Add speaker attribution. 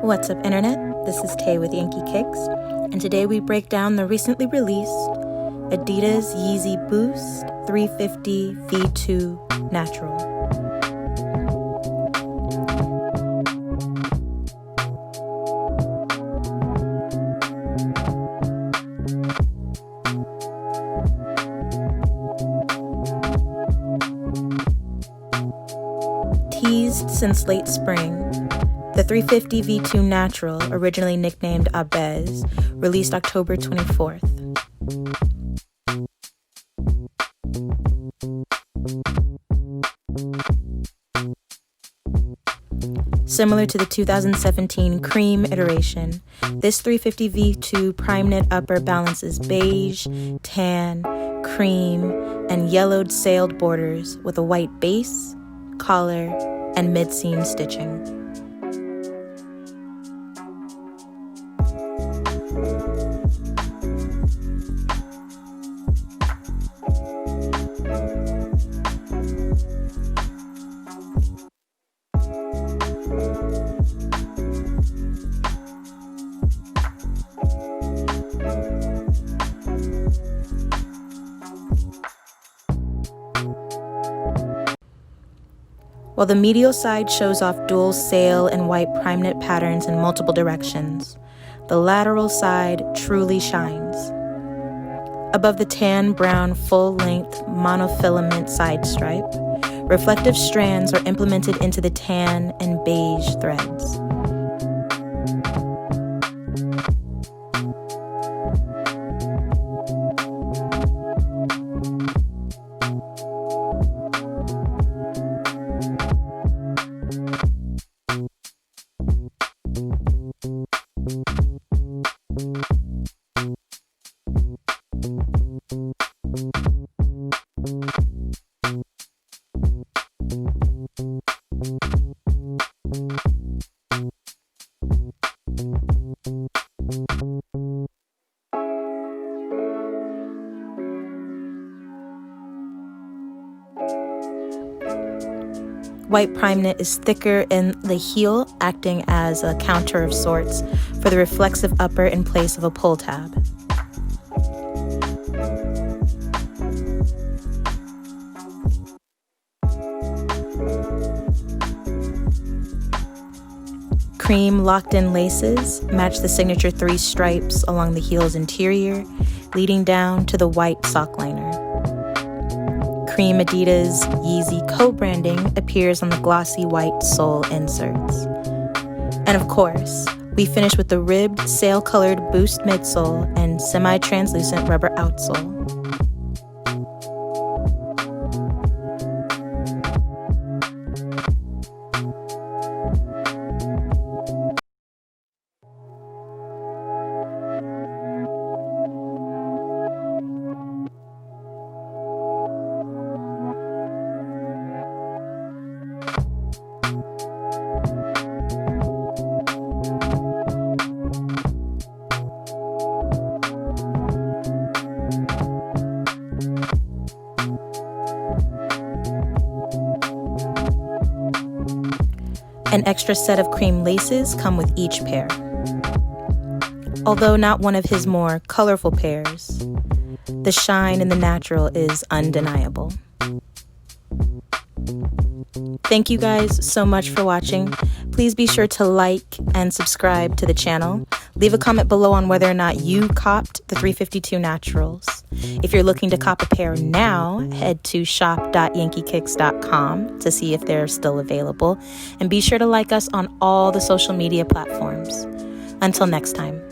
Speaker 1: What's up, Internet? This is Tay with Yankeekicks, and today we break down the recently released adidas Yeezy Boost 350 V2 Natural. Teased since late spring, the 350 V2 Natural, originally nicknamed adidas, released October 24th. Similar to the 2017 Cream iteration, this 350 V2 prime knit upper balances beige, tan, cream, and yellowed sailed borders with a white base, collar, and mid-seam stitching. While the medial side shows off dual sail and white prime knit patterns in multiple directions, the lateral side truly shines. Above the tan-brown full-length monofilament side stripe, reflective strands are implemented into the tan and beige threads. White prime knit is thicker in the heel, acting as a counter of sorts for the reflexive upper in place of a pull tab. Cream locked-in laces match the signature 3 stripes along the heel's interior, leading down to the white sock liner. Cream adidas Yeezy co-branding appears on the glossy white sole inserts. And of course, we finish with the ribbed sail-colored Boost midsole and semi-translucent rubber outsole. An extra set of cream laces come with each pair. Although not one of his more colorful pairs, the shine in the natural is undeniable. Thank you guys so much for watching. Please be sure to like and subscribe to the channel. Leave a comment below on whether or not you copped the 352 Naturals. If you're looking to cop a pair now, head to shop.yankeekicks.com to see if they're still available. And be sure to like us on all the social media platforms. Until next time.